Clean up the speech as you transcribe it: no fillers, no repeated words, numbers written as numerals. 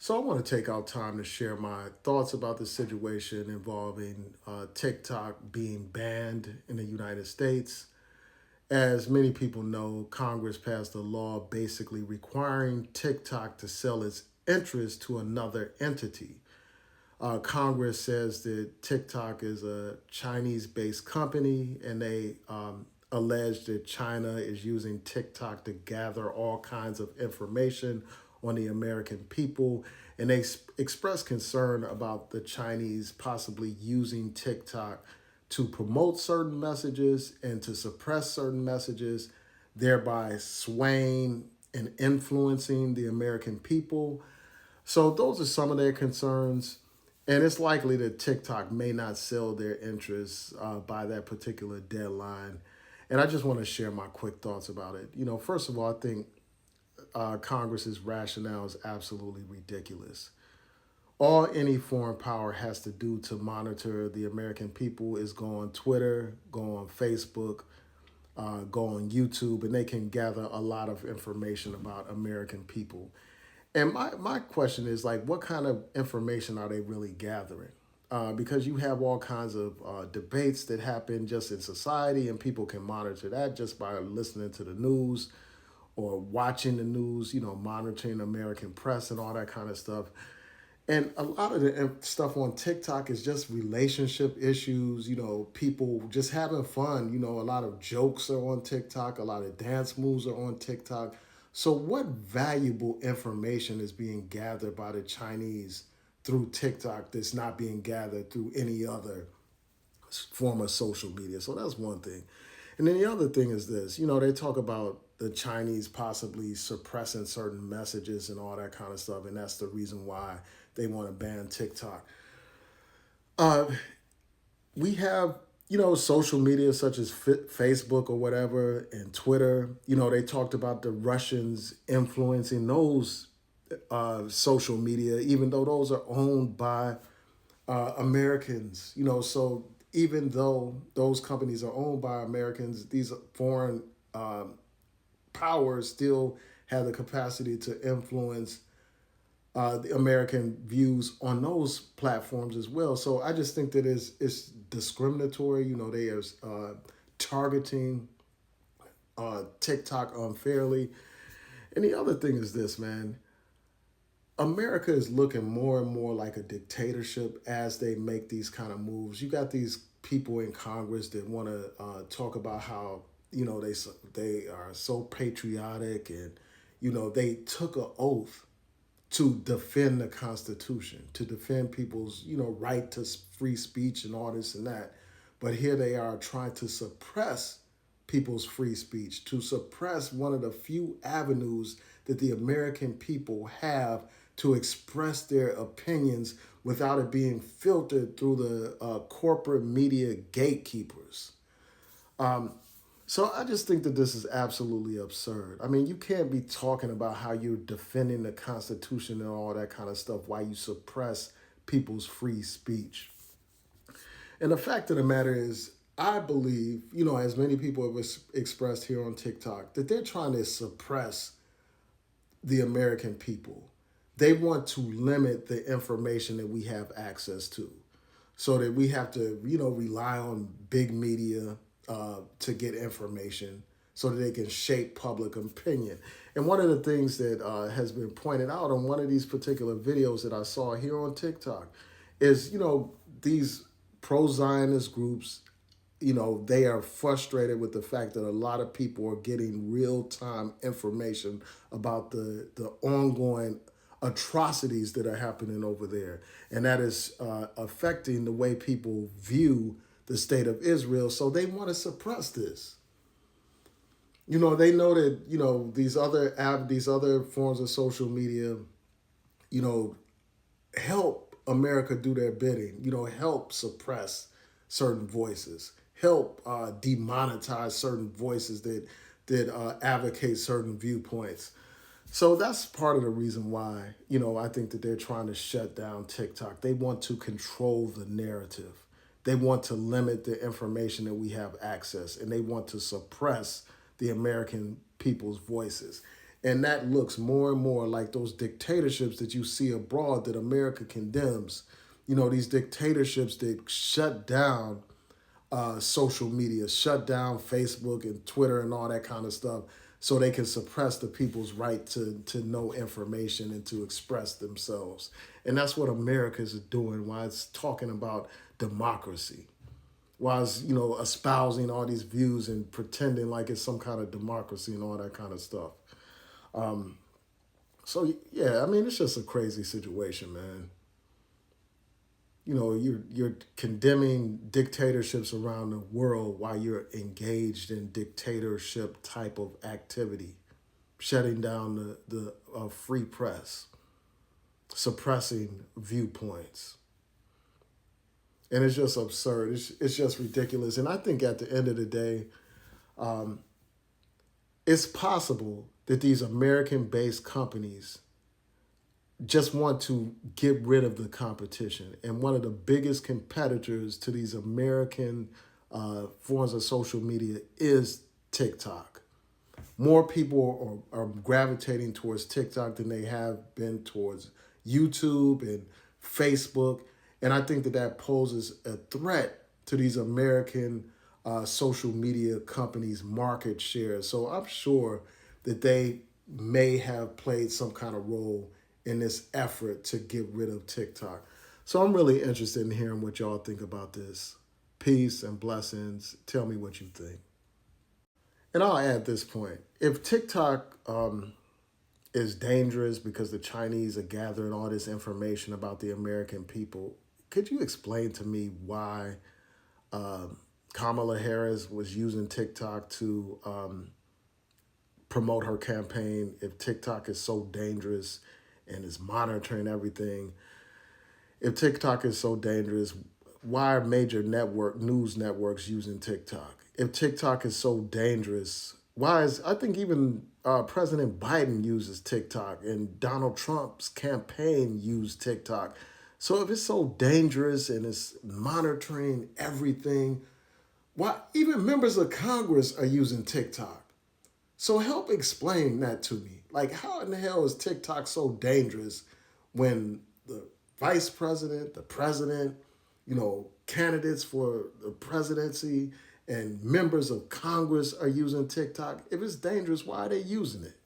So I want to take out time to share my thoughts about the situation involving TikTok being banned in the United States. As many people know, Congress passed a law basically requiring TikTok to sell its interest to another entity. Congress says that TikTok is a Chinese based company and they allege that China is using TikTok to gather all kinds of information on the American people. And they express concern about the Chinese possibly using TikTok to promote certain messages and to suppress certain messages, thereby swaying and influencing the American people. So those are some of their concerns. And it's likely that TikTok may not sell their interests by that particular deadline. And I just want to share my quick thoughts about it. First of all, I think Congress's rationale is absolutely ridiculous. All any foreign power has to do to monitor the American people is go on Twitter, go on Facebook, go on YouTube, and they can gather a lot of information about American people. And my question is like, what kind of information are they really gathering? Because you have all kinds of debates that happen just in society, and people can monitor that just by listening to the news or watching the news, monitoring American press and all that kind of stuff. And a lot of the stuff on TikTok is just relationship issues, people just having fun. A lot of jokes are on TikTok, a lot of dance moves are on TikTok. So, what valuable information is being gathered by the Chinese through TikTok that's not being gathered through any other form of social media? So, that's one thing. And then the other thing is this, they talk about the Chinese possibly suppressing certain messages and all that kind of stuff. And that's the reason why they want to ban TikTok. Uh, we have, social media such as Facebook or whatever and Twitter. They talked about the Russians influencing those social media, even though those are owned by Americans. So even though those companies are owned by Americans, these foreign powers still have the capacity to influence the American views on those platforms as well. So I just think that it's discriminatory. They are targeting TikTok unfairly. And the other thing is this, man. America is looking more and more like a dictatorship as they make these kind of moves. You got these people in Congress that want to talk about how they are so patriotic and they took an oath to defend the Constitution, to defend people's right to free speech and all this and that. But here they are trying to suppress people's free speech, to suppress one of the few avenues that the American people have to express their opinions without it being filtered through the corporate media gatekeepers. So I just think that this is absolutely absurd. I mean, you can't be talking about how you're defending the Constitution and all that kind of stuff while you suppress people's free speech. And the fact of the matter is, I believe, as many people have expressed here on TikTok, that they're trying to suppress the American people. They want to limit the information that we have access to so that we have to, rely on big media to get information so that they can shape public opinion. And one of the things that has been pointed out on one of these particular videos that I saw here on TikTok is, these pro Zionist groups, they are frustrated with the fact that a lot of people are getting real time information about the ongoing atrocities that are happening over there. And that is affecting the way people view the state of Israel. So they want to suppress this. They know that, these other forms of social media, you know, help America do their bidding, help suppress certain voices, help demonetize certain voices that advocate certain viewpoints. So that's part of the reason why, I think that they're trying to shut down TikTok. They want to control the narrative. They want to limit the information that we have access, and they want to suppress the American people's voices. And that looks more and more like those dictatorships that you see abroad that America condemns. You know, these dictatorships that shut down social media, shut down Facebook and Twitter and all that kind of stuff so they can suppress the people's right to know information and to express themselves. And that's what America is doing while it's talking about democracy. While it's, you know, espousing all these views and pretending like it's some kind of democracy and all that kind of stuff. So yeah, I mean, it's just a crazy situation, man. You know, you're condemning dictatorships around the world while you're engaged in dictatorship type of activity, shutting down the free press, suppressing viewpoints. And it's just absurd. It's just ridiculous. And I think at the end of the day, it's possible that these American based companies just want to get rid of the competition. And one of the biggest competitors to these American forms of social media is TikTok. More people are gravitating towards TikTok than they have been towards YouTube and Facebook. And I think that that poses a threat to these American social media companies' market share. So I'm sure that they may have played some kind of role in this effort to get rid of TikTok. So I'm really interested in hearing what y'all think about this. Peace and blessings. Tell me what you think. And I'll add this point. If TikTok is dangerous because the Chinese are gathering all this information about the American people, could you explain to me why Kamala Harris was using TikTok to promote her campaign? If TikTok is so dangerous and is monitoring everything, if TikTok is so dangerous, why are major news networks using TikTok? If TikTok is so dangerous, why is, I think even President Biden uses TikTok and Donald Trump's campaign used TikTok. So if it's so dangerous and it's monitoring everything, why even members of Congress are using TikTok? So help explain that to me. Like, how in the hell is TikTok so dangerous when the vice president, the president, you know, candidates for the presidency and members of Congress are using TikTok? If it's dangerous, why are they using it?